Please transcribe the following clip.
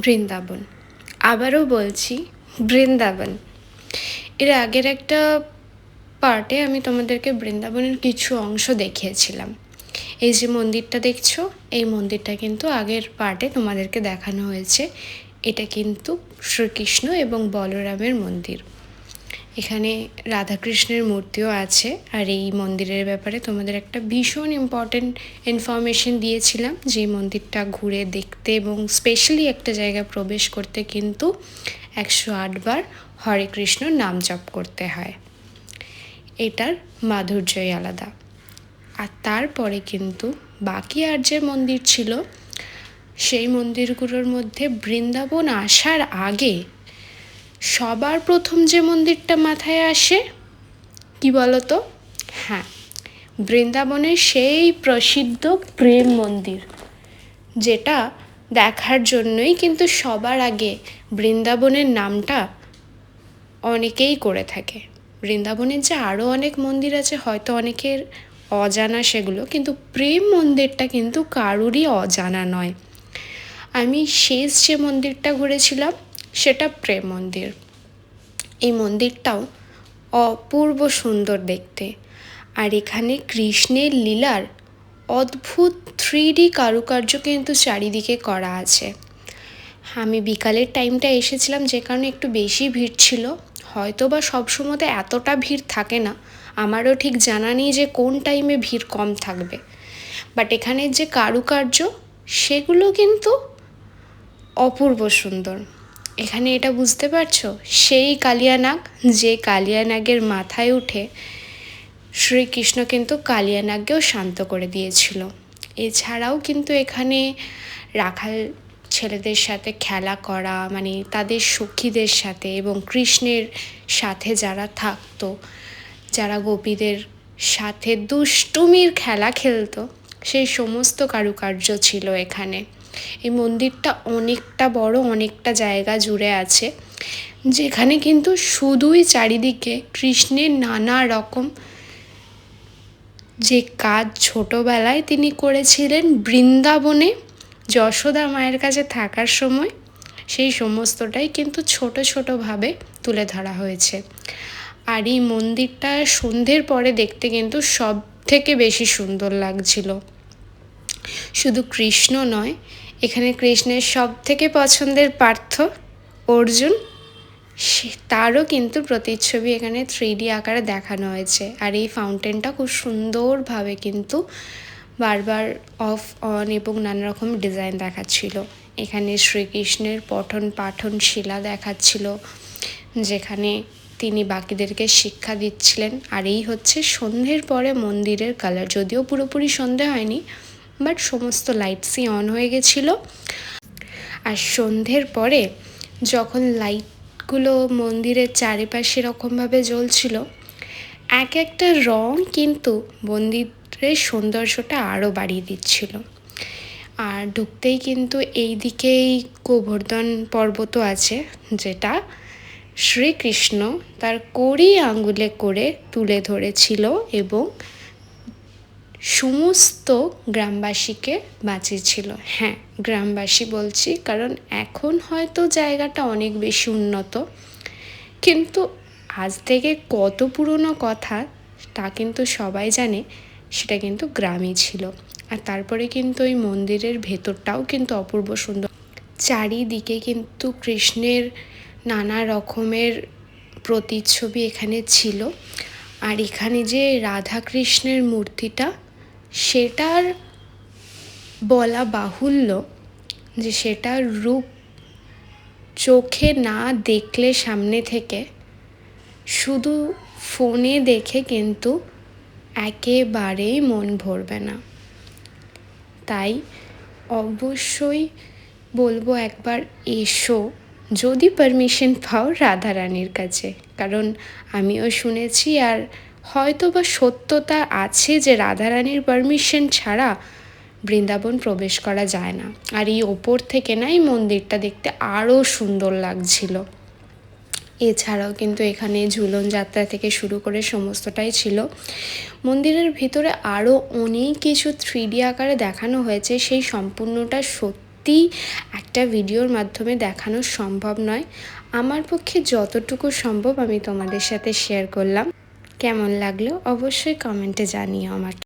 বৃন্দাবন। আবারও বলছি, বৃন্দাবন। এর আগের একটা পার্টে আমি তোমাদেরকে বৃন্দাবনের কিছু অংশ দেখিয়েছিলাম। এই যে মন্দিরটা দেখছো, এই মন্দিরটা কিন্তু আগের পার্টে তোমাদেরকে দেখানো হয়েছে। এটা কিন্তু শ্রীকৃষ্ণ এবং বলরামের মন্দির। এখানে রাধাকৃষ্ণের মূর্তিও আছে। আর এই মন্দিরের ব্যাপারে তোমাদের একটা ভীষণ ইম্পর্টেন্ট ইনফরমেশন দিয়েছিলাম, যে মন্দিরটা ঘুরে দেখতে এবং স্পেশালি একটা জায়গায় প্রবেশ করতে কিন্তু 108 বার হরে কৃষ্ণ নাম জপ করতে হয়। এটার মাধুর্যই আলাদা। আর তারপরে কিন্তু বাকি আর যে মন্দির ছিল, সেই মন্দিরগুলোর মধ্যে বৃন্দাবন আসার আগে সবার প্রথম যে মন্দিরটা মাথায় আসে কি বলতো? হ্যাঁ, বৃন্দাবনের সেই প্রসিদ্ধ প্রেম মন্দির, যেটা দেখার জন্যই কিন্তু সবার আগে বৃন্দাবনের নামটা অনেকেই করে থাকে। বৃন্দাবনের যে আরও অনেক মন্দির আছে, হয়তো অনেকের অজানা সেগুলো, কিন্তু প্রেম মন্দিরটা কিন্তু কারুরই অজানা নয়। আমি শেষ যে মন্দিরটা ঘুরেছিলাম সেটা প্রেম মন্দির। এই মন্দিরটাও অপূর্ব সুন্দর দেখতে। আর এখানে কৃষ্ণের লীলার অদ্ভুত 3D কারুকার্য কিন্তু চারিদিকে করা আছে। আমি বিকালের টাইমটা এসেছিলাম, যে কারণে একটু বেশি ভিড় ছিল। হয়তো বা সবসময় এতটা ভিড় থাকে না, আমারও ঠিক জানা নেই যে কোন টাইমে ভিড় কম থাকবে। বাট এখানের যে কারুকার্য, সেগুলো কিন্তু অপূর্ব সুন্দর। এখানে এটা বুঝতে পারছো, সেই কালিয়ানাগ, যে কালিয়ানাগের মাথায় উঠে শ্রীকৃষ্ণ কিন্তু কালিয়ানাগকেও শান্ত করে দিয়েছিল। এছাড়াও কিন্তু এখানে রাখাল ছেলেদের সাথে খেলা করা, মানে তাদের সখীদের সাথে এবং কৃষ্ণের সাথে যারা থাকতো, যারা গোপীদের সাথে দুষ্টুমির খেলা খেলতো, সেই সমস্ত কারুকার্য ছিল এখানে। এই মন্দিরটা অনেকটা বড়, অনেকটা জায়গা জুড়ে আছে, যেখানে কিন্তু শুধুই চারিদিকে কৃষ্ণের নানা রকম যে কাজ ছোটোবেলায় তিনি করেছিলেন বৃন্দাবনে যশোদা মায়ের কাছে থাকার সময়, সেই সমস্তটাই কিন্তু ছোট ছোটোভাবে তুলে ধরা হয়েছে। আর এই মন্দিরটা সন্ধ্যের পরে দেখতে কিন্তু সব থেকে বেশি সুন্দর লাগছিল। শুধু কৃষ্ণ নয়, এখানে কৃষ্ণের সব থেকে পছন্দের পার্থ অর্জুন, তারও কিন্তু প্রতিচ্ছবি এখানে 3D আকারে দেখানো হয়েছে। আর এই ফাউন্টেনটা খুব সুন্দরভাবে কিন্তু বারবার অফ অন এবং নানা রকম ডিজাইন দেখাচ্ছিল। এখানে শ্রীকৃষ্ণের পঠন পাঠন শিলা দেখাচ্ছিল, যেখানে তিনি বাকিদেরকে শিক্ষা দিচ্ছিলেন। আর এই হচ্ছে সন্ধ্যের পরে মন্দিরের কালার। যদিও পুরোপুরি সন্ধে হয়নি, বাট সমস্ত লাইটসই অন হয়ে গেছিলো। আর সন্ধ্যের পরে যখন লাইটগুলো মন্দিরের চারিপাশে এরকমভাবে জ্বলছিল, এক একটা রং কিন্তু মন্দিরের সৌন্দর্যটা আরও বাড়িয়ে দিচ্ছিল। আর ঢুকতেই কিন্তু এই দিকেই গোবর্ধন পর্বতও আছে, যেটা শ্রীকৃষ্ণ তার কড়ি আঙ্গুলে করে তুলে ধরেছিল এবং সমস্ত গ্রামবাসীকে বাঁচিয়েছিল। হ্যাঁ, গ্রামবাসী বলছি, কারণ এখন হয়তো জায়গাটা অনেক বেশি উন্নত, কিন্তু আজ থেকে কত পুরনো কথা তা কিন্তু সবাই জানে, সেটা কিন্তু গ্রামই ছিল। আর তারপরে কিন্তু ওই মন্দিরের ভেতরটাও কিন্তু অপূর্ব সুন্দর। চারিদিকে কিন্তু কৃষ্ণের নানা রকমের প্রতিচ্ছবি এখানে ছিল। আর এখানে যে রাধাকৃষ্ণের মূর্তিটা, সেটার বলা বাহুল্য যে সেটার রূপ চোখে না দেখলে সামনে থেকে, শুধু ফোনে দেখে কিন্তু একেবারেই মন ভরবে না। তাই অবশ্যই বলবো একবার এসো, যদি পারমিশন পাও রাধারানীর কাছে। কারণ আমিও শুনেছি, আর হয়তো বা সত্যতা আছে, যে রাধারানীর পারমিশন ছাড়া বৃন্দাবন প্রবেশ করা যায় না। আর এই ওপর থেকে না এই মন্দিরটা দেখতে আরও সুন্দর লাগছিল। এছাড়াও কিন্তু এখানে ঝুলন যাত্রা থেকে শুরু করে সমস্তটাই ছিল। মন্দিরের ভিতরে আরও অনেক কিছু 3D আকারে দেখানো হয়েছে, সেই সম্পূর্ণটা সত্যি একটা ভিডিওর মাধ্যমে দেখানো সম্ভব নয়। আমার পক্ষে যতটুকু সম্ভব আমি তোমাদের সাথে শেয়ার করলাম। কেমন লাগলো অবশ্যই কমেন্টে জানিও আমার।